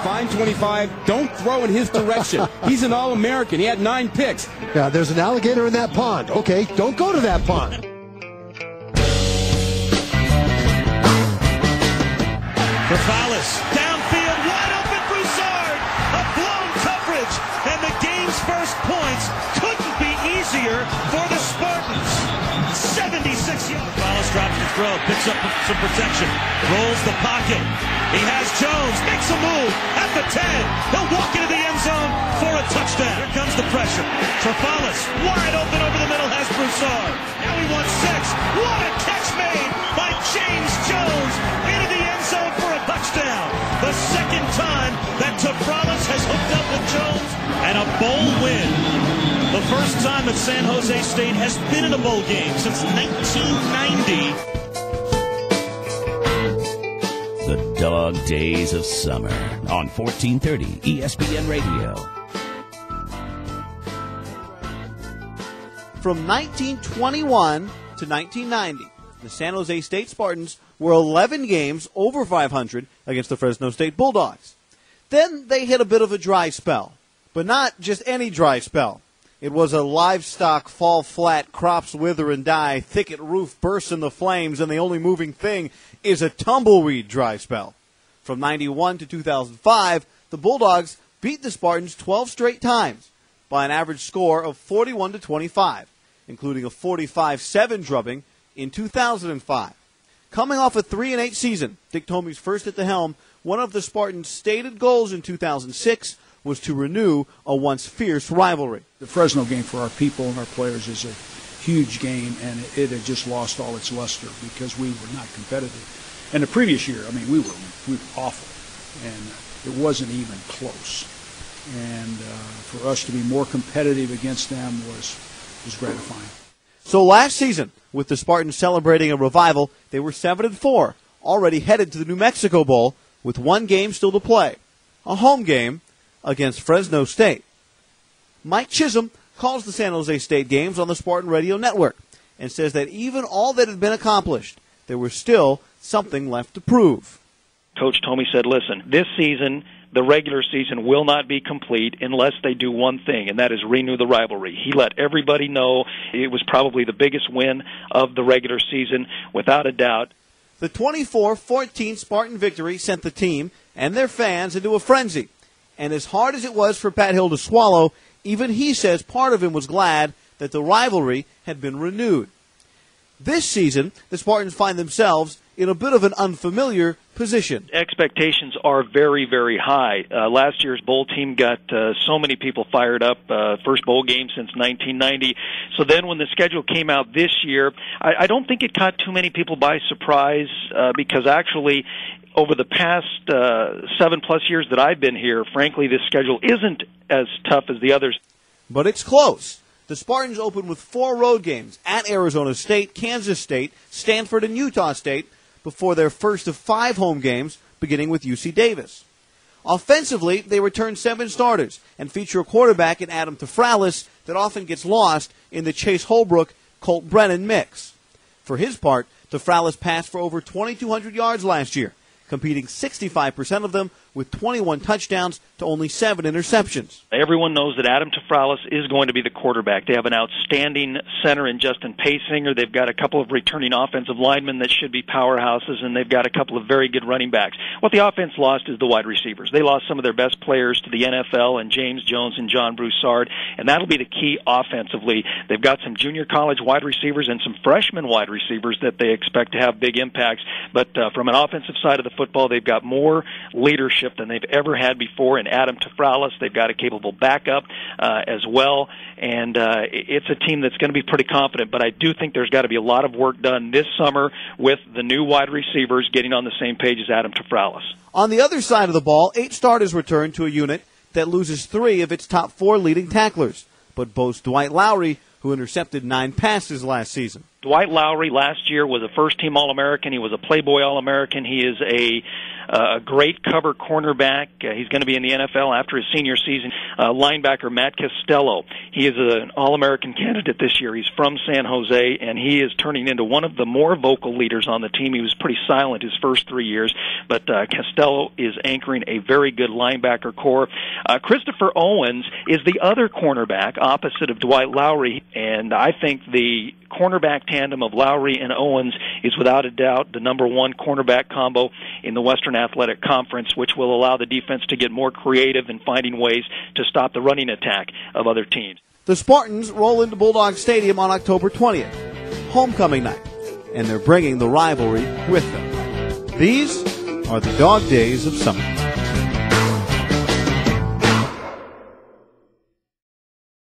Find 25. Don't throw in his direction. He's an All-American. He had 9 picks. Yeah, there's an alligator in that pond. Okay, don't go to that pond. Gonzalez, downfield, wide open, Broussard, a blown coverage, and the game's first points couldn't be easier for the Spartans. 76 yards. Gonzalez drops the throw, picks up some protection, rolls the pocket. He has Jones, makes a move at the 10. He'll walk into the end zone for a touchdown. Here comes the pressure. Gonzalez, wide open over the middle, has Broussard. Now he wants 6. What a catch made by James Jones into the end zone for a touchdown. The second time that Tafralis has hooked up with Jones. And a bowl win. The first time that San Jose State has been in a bowl game since 1990. The dog days of summer on 1430 ESPN Radio. From 1921 to 1990, the San Jose State Spartans were 11 games over 500 against the Fresno State Bulldogs. Then they hit a bit of a dry spell, but not just any dry spell. It was a livestock fall flat, crops wither and die, thicket roof bursts in the flames, and the only moving thing is a tumbleweed dry spell. From 91 to 2005, the Bulldogs beat the Spartans 12 straight times by an average score of 41-25, including a 45-7 drubbing in 2005. Coming off a 3-8 season, Dick Tomey's first at the helm, one of the Spartans' stated goals in 2006 was to renew a once fierce rivalry. The Fresno game for our people and our players is a huge game, and it had just lost all its luster because we were not competitive. And the previous year, I mean, we were awful, and it wasn't even close. And for us to be more competitive against them was gratifying. So last season, with the Spartans celebrating a revival, they were 7-4, already headed to the New Mexico Bowl with one game still to play, a home game against Fresno State. Mike Chisholm calls the San Jose State games on the Spartan Radio Network and says that even all that had been accomplished, there was still something left to prove. Coach Tomey said, listen, this season, the regular season will not be complete unless they do one thing, and that is renew the rivalry. He let everybody know it was probably the biggest win of the regular season, without a doubt. The 24-14 Spartan victory sent the team and their fans into a frenzy. And as hard as it was for Pat Hill to swallow, even he says part of him was glad that the rivalry had been renewed. This season, the Spartans find themselves in a bit of an unfamiliar position. Expectations are very, very high. Last year's bowl team got so many people fired up, first bowl game since 1990. So then when the schedule came out this year, I don't think it caught too many people by surprise because actually over the past 7+ years that I've been here, frankly, this schedule isn't as tough as the others. But it's close. The Spartans open with 4 road games at Arizona State, Kansas State, Stanford, and Utah State before their first of 5 home games, beginning with UC Davis. Offensively, they return 7 starters and feature a quarterback in Adam Tafralis that often gets lost in the Chase Holbrook, Colt Brennan mix. For his part, Tafralis passed for over 2,200 yards last year, competing 65% of them with 21 touchdowns to only 7 interceptions. Everyone knows that Adam Tafralis is going to be the quarterback. They have an outstanding center in Justin Paysinger. They've got a couple of returning offensive linemen that should be powerhouses, and they've got a couple of very good running backs. What the offense lost is the wide receivers. They lost some of their best players to the NFL, and James Jones and John Broussard, and that'll be the key offensively. They've got some junior college wide receivers and some freshman wide receivers that they expect to have big impacts, but from an offensive side of the football, they've got more leadership than they've ever had before in Adam Tafralis. They've got a capable backup as well, and it's a team that's going to be pretty confident, but I do think there's got to be a lot of work done this summer with the new wide receivers getting on the same page as Adam Tafralis. On the other side of the ball, 8 starters return to a unit that loses 3 of its top 4 leading tacklers, but boasts Dwight Lowry, who intercepted 9 passes last season. Dwight Lowry last year was a first-team All-American. He was a Playboy All-American. He is a great cover cornerback. He's going to be in the NFL after his senior season. Linebacker Matt Costello. He is an All-American candidate this year. He's from San Jose, and he is turning into one of the more vocal leaders on the team. He was pretty silent his first 3 years, but Costello is anchoring a very good linebacker core. Christopher Owens is the other cornerback opposite of Dwight Lowry, and I think the cornerback tandem of Lowry and Owens is without a doubt the number one cornerback combo in the Western Athletic Conference, which will allow the defense to get more creative in finding ways to stop the running attack of other teams. The Spartans roll into Bulldog Stadium on October 20th, homecoming night, and they're bringing the rivalry with them. These are the dog days of summer.